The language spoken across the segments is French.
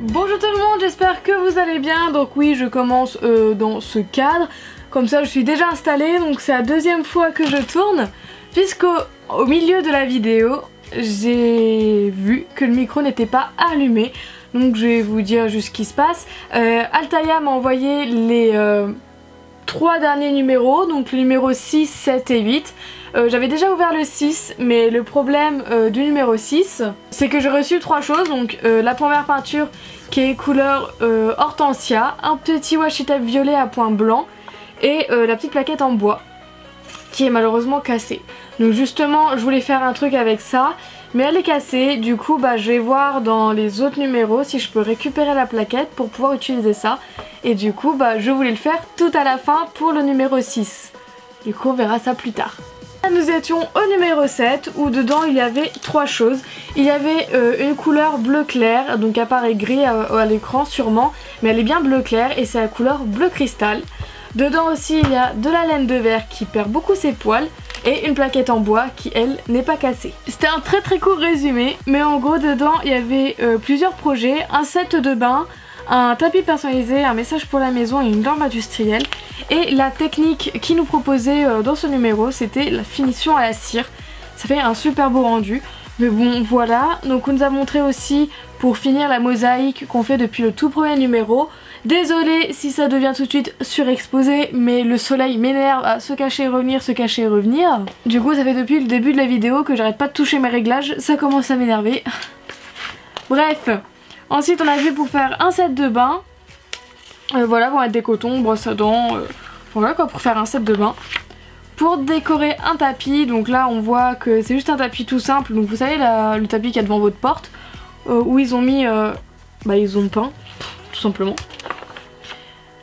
Bonjour tout le monde, j'espère que vous allez bien. Donc oui, je commence dans ce cadre. Comme ça, je suis déjà installée, donc c'est la deuxième fois que je tourne. Puisqu'au milieu de la vidéo, j'ai vu que le micro n'était pas allumé. Donc je vais vous dire juste ce qui se passe. Altaïa m'a envoyé les 3 derniers numéros, donc le numéro 6, 7 et 8. J'avais déjà ouvert le 6, mais le problème du numéro 6, c'est que j'ai reçu 3 choses. Donc la première peinture qui est couleur hortensia, un petit washi tape violet à point blanc et la petite plaquette en bois qui est malheureusement cassée. Donc justement, je voulais faire un truc avec ça, mais elle est cassée. Du coup, je vais voir dans les autres numéros si je peux récupérer la plaquette pour pouvoir utiliser ça. Et du coup, je voulais le faire tout à la fin pour le numéro 6. Du coup, on verra ça plus tard. Nous étions au numéro 7 où dedans il y avait 3 choses. Il y avait une couleur bleu clair, donc apparaît gris à l'écran sûrement, mais elle est bien bleu clair et c'est la couleur bleu cristal. Dedans aussi il y a de la laine de verre qui perd beaucoup ses poils et une plaquette en bois qui elle n'est pas cassée. C'était un très court résumé, mais en gros dedans il y avait plusieurs projets, un set de bain, un tapis personnalisé, un message pour la maison et une lampe industrielle. Et la technique qui nous proposait dans ce numéro, c'était la finition à la cire. Ça fait un super beau rendu. Mais bon, voilà. Donc on nous a montré aussi pour finir la mosaïque qu'on fait depuis le tout premier numéro. Désolée si ça devient tout de suite surexposé, mais le soleil m'énerve à se cacher et revenir, se cacher et revenir. Du coup, ça fait depuis le début de la vidéo que j'arrête pas de toucher mes réglages. Ça commence à m'énerver. Bref. Ensuite on a vu pour faire un set de bain, voilà, pour mettre des cotons, brosse à dents, voilà quoi, pour faire un set de bain. Pour décorer un tapis, donc là on voit que c'est juste un tapis tout simple, donc vous savez le tapis qu'il y a devant votre porte, où ils ont mis, ils ont peint, tout simplement.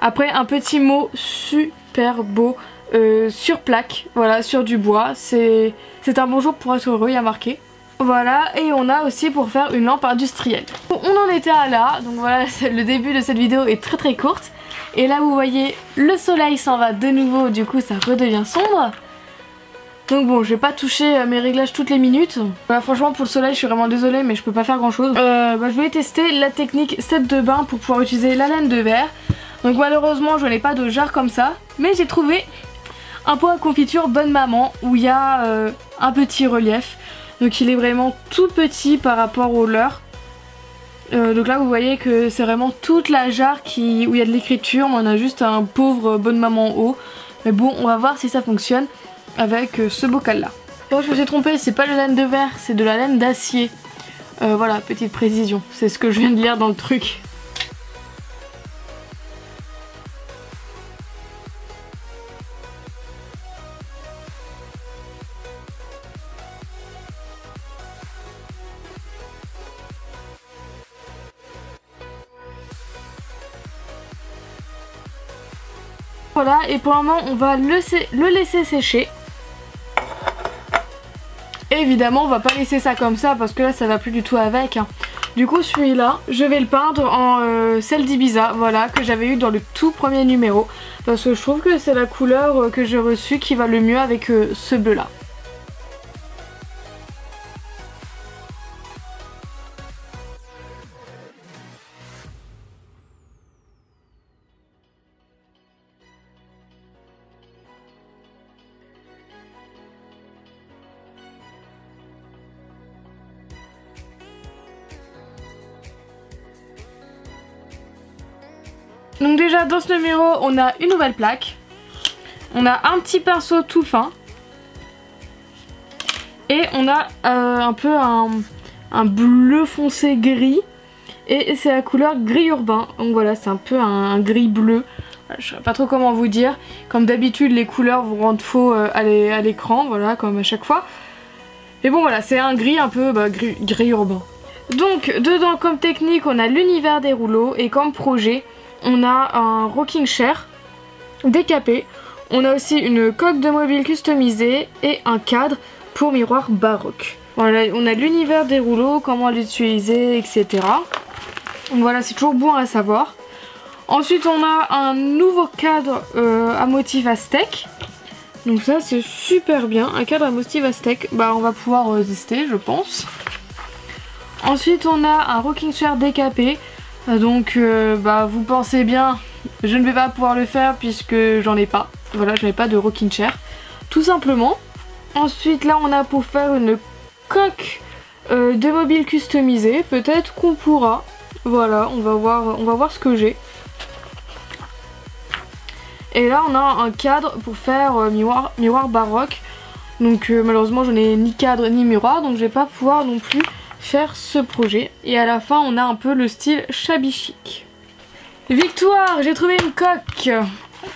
Après un petit mot super beau sur plaque, voilà, sur du bois, c'est un bonjour pour être heureux, il y a marqué. Voilà, et on a aussi pour faire une lampe industrielle. On en était à là, donc voilà, le début de cette vidéo est très courte. Et là vous voyez, le soleil s'en va de nouveau, du coup ça redevient sombre. Donc bon, je vais pas toucher mes réglages toutes les minutes. Voilà, franchement pour le soleil je suis vraiment désolée, mais je peux pas faire grand chose. Je voulais tester la technique set de bain pour pouvoir utiliser la laine de verre. Donc malheureusement je n'ai pas de jarre comme ça, mais j'ai trouvé un pot à confiture Bonne Maman où il y a un petit relief. Donc il est vraiment tout petit par rapport au leur. Donc là vous voyez que c'est vraiment toute la jarre où il y a de l'écriture. On a juste un pauvre Bonne Maman en haut. Mais bon, on va voir si ça fonctionne avec ce bocal là. Bon, je me suis trompée, c'est pas de la laine de verre, c'est de la laine d'acier. Voilà, petite précision, c'est ce que je viens de lire dans le truc. Voilà, et pour le moment on va le laisser sécher. Et évidemment on va pas laisser ça comme ça parce que là ça va plus du tout avec. Du coup celui-là, je vais le peindre en sel d'Ibiza, voilà, que j'avais eu dans le tout premier numéro. Parce que je trouve que c'est la couleur que j'ai reçue qui va le mieux avec ce bleu là. Donc déjà dans ce numéro on a une nouvelle plaque, on a un petit pinceau tout fin et on a un peu un bleu foncé gris et c'est la couleur gris urbain. Donc voilà, c'est un peu un gris bleu, je sais pas trop comment vous dire. Comme d'habitude les couleurs vous rendent faux à l'écran, voilà, comme à chaque fois. Et bon voilà, c'est un gris un peu gris urbain. Donc dedans comme technique on a l'univers des rouleaux et comme projet on a un rocking chair décapé, on a aussi une coque de mobile customisée et un cadre pour miroir baroque. Voilà, on a l'univers des rouleaux, comment l'utiliser, etc. Donc voilà, c'est toujours bon à savoir. Ensuite on a un nouveau cadre à motif aztèque. Donc ça c'est super bien, un cadre à motif aztèque, on va pouvoir tester je pense. Ensuite on a un rocking chair décapé. Donc bah vous pensez bien, je ne vais pas pouvoir le faire puisque j'en ai pas. Voilà, je n'ai pas de rocking chair, tout simplement. Ensuite là on a pour faire une coque de mobile customisée. Peut-être qu'on pourra. Voilà, on va voir ce que j'ai. Et là on a un cadre pour faire miroir baroque. Donc malheureusement je n'ai ni cadre ni miroir, donc je vais pas pouvoir non plus faire ce projet. Et à la fin on a un peu le style shabby chic. Victoire, j'ai trouvé une coque.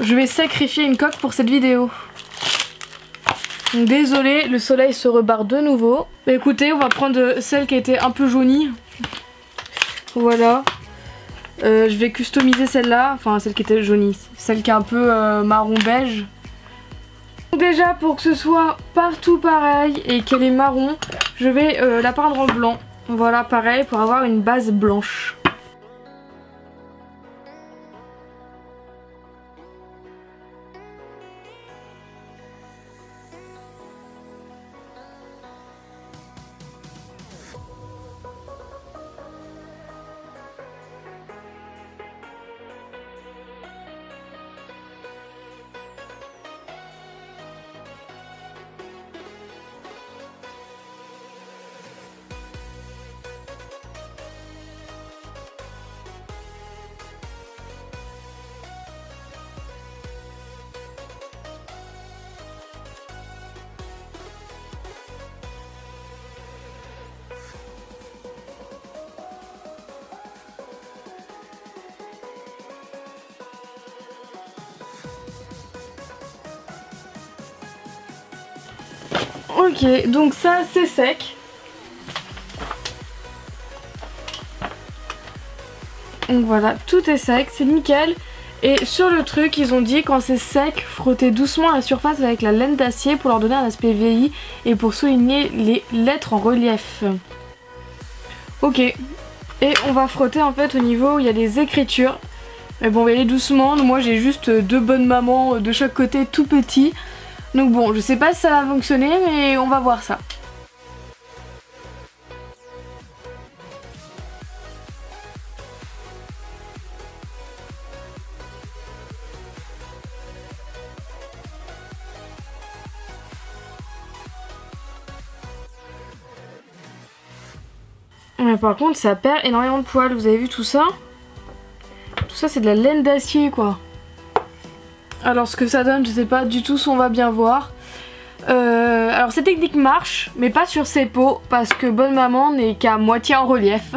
Je vais sacrifier une coque pour cette vidéo. Donc désolée, le soleil se rebarre de nouveau. Mais écoutez, on va prendre celle qui était un peu jaunie. Voilà. Je vais customiser celle-là, enfin celle qui était jaunie, celle qui est un peu marron beige. Donc déjà pour que ce soit partout pareil et qu'elle est marron, je vais la peindre en blanc. Voilà, pareil, pour avoir une base blanche. Ok, donc ça c'est sec. Donc voilà, tout est sec, c'est nickel. Et sur le truc, ils ont dit quand c'est sec, frottez doucement la surface avec la laine d'acier pour leur donner un aspect vieilli et pour souligner les lettres en relief. Ok, et on va frotter en fait au niveau où il y a les écritures. Mais bon, on va y aller doucement. Moi j'ai juste deux bonnes mamans de chaque côté tout petits. Donc bon, je sais pas si ça va fonctionner, mais on va voir ça. Mais par contre, ça perd énormément de poils. Vous avez vu tout ça? Tout ça, c'est de la laine d'acier, quoi. Alors ce que ça donne, je sais pas du tout si on va bien voir. Alors cette technique marche, mais pas sur ces peaux, parce que Bonne Maman n'est qu'à moitié en relief.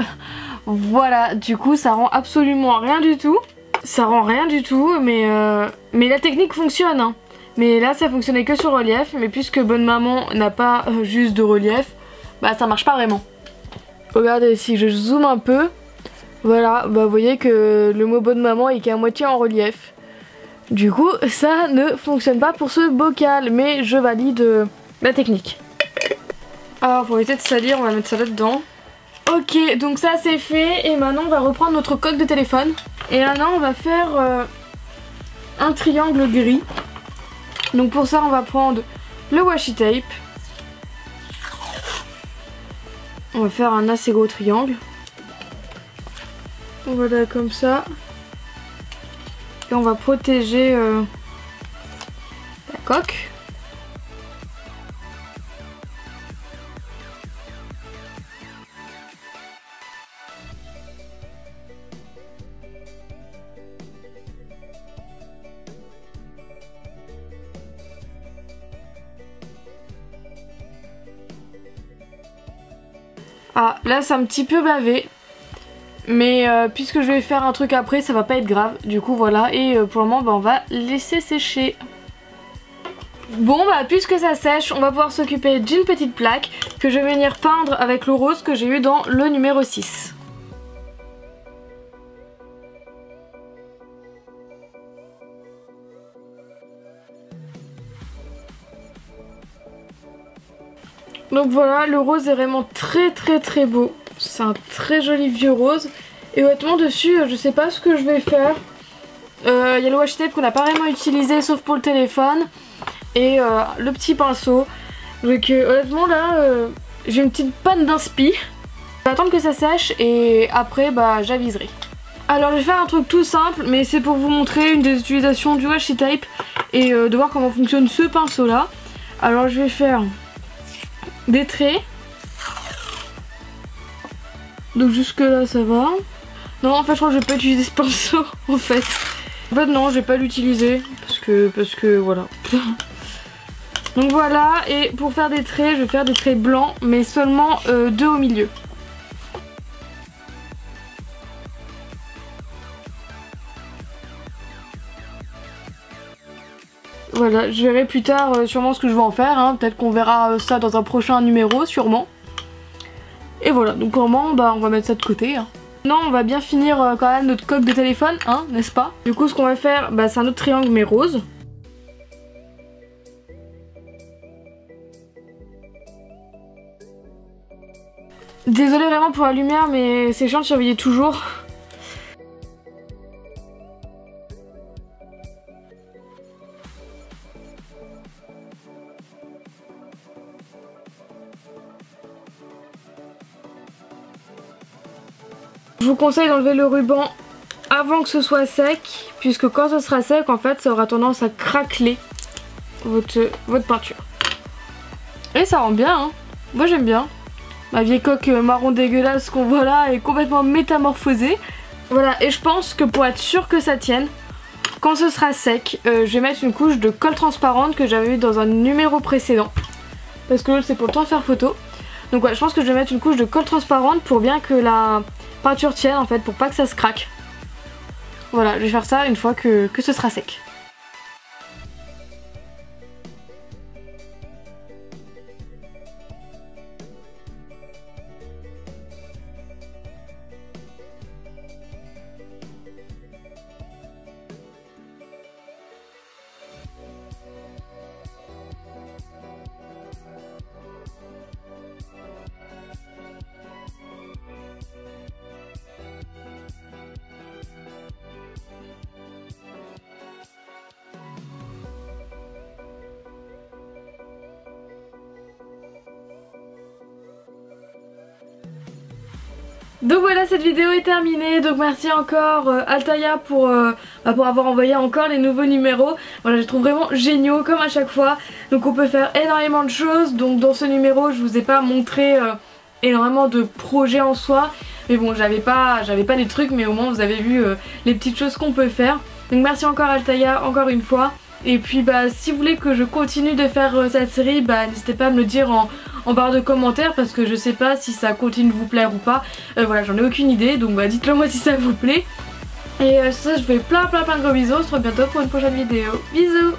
Voilà, du coup ça rend absolument rien du tout. Ça rend rien du tout, mais la technique fonctionne, hein. Mais là ça fonctionnait que sur relief, mais puisque Bonne Maman n'a pas juste de relief, bah ça marche pas vraiment. Regardez, si je zoome un peu, voilà, bah vous voyez que le mot Bonne Maman est qu'à moitié en relief. Du coup, ça ne fonctionne pas pour ce bocal, mais je valide la technique. Alors, pour éviter de salir, on va mettre ça là-dedans. Ok, donc ça c'est fait, et maintenant on va reprendre notre coque de téléphone. Et maintenant on va faire un triangle gris. Donc pour ça on va prendre le washi tape. On va faire un assez gros triangle. Voilà, comme ça. Et on va protéger la coque. Ah, là c'est un petit peu bavé. Mais puisque je vais faire un truc après, ça va pas être grave. Du coup voilà, et pour le moment bah, on va laisser sécher. Bon bah puisque ça sèche, on va pouvoir s'occuper d'une petite plaque que je vais venir peindre avec le rose que j'ai eu dans le numéro 6. Donc voilà, le rose est vraiment très beau. C'est un très joli vieux rose. Et honnêtement dessus, je sais pas ce que je vais faire. Il y a le washi tape qu'on n'a pas vraiment utilisé sauf pour le téléphone. Et le petit pinceau. Donc honnêtement là, j'ai une petite panne d'inspi. Je vais attendre que ça sèche et après bah j'aviserai. Alors je vais faire un truc tout simple, mais c'est pour vous montrer une des utilisations du washi tape et de voir comment fonctionne ce pinceau là. Alors je vais faire des traits. Donc jusque là ça va. Non en fait je crois que je vais pas utiliser ce pinceau en fait. En fait non je vais pas l'utiliser parce que voilà. Donc voilà, et pour faire des traits, je vais faire des traits blancs mais seulement 2 au milieu. Voilà, je verrai plus tard sûrement ce que je vais en faire, hein. Peut-être qu'on verra ça dans un prochain numéro, sûrement. Et voilà, donc comment bah on va mettre ça de côté. Hein. Non, on va bien finir quand même notre coque de téléphone, hein, n'est-ce pas? Du coup, ce qu'on va faire, bah, c'est un autre triangle mais rose. Désolée vraiment pour la lumière, mais c'est chiant de surveiller toujours. Je vous conseille d'enlever le ruban avant que ce soit sec, puisque quand ce sera sec, en fait, ça aura tendance à craqueler votre peinture. Et ça rend bien, hein. Moi j'aime bien. Ma vieille coque marron dégueulasse qu'on voit là est complètement métamorphosée. Voilà, et je pense que pour être sûr que ça tienne, quand ce sera sec, je vais mettre une couche de colle transparente que j'avais mis dans un numéro précédent. Parce que l'autre c'est pour le temps de faire photo. Donc voilà, je pense que je vais mettre une couche de colle transparente pour bien que la peinture tienne en fait, pour pas que ça se craque. Voilà, je vais faire ça une fois que ce sera sec. Donc voilà, cette vidéo est terminée, donc merci encore Altaïa pour avoir envoyé encore les nouveaux numéros. Voilà, je les trouve vraiment géniaux comme à chaque fois. Donc on peut faire énormément de choses, donc dans ce numéro je vous ai pas montré énormément de projets en soi. Mais bon, j'avais pas les trucs, mais au moins vous avez vu les petites choses qu'on peut faire. Donc merci encore Altaïa, encore une fois. Et puis bah si vous voulez que je continue de faire cette série, bah n'hésitez pas à me le dire en barre de commentaires, parce que je sais pas si ça continue de vous plaire ou pas. Voilà, j'en ai aucune idée, donc bah dites-le moi si ça vous plaît. Et sur ça, je fais plein de gros bisous, on se retrouve bientôt pour une prochaine vidéo. Bisous!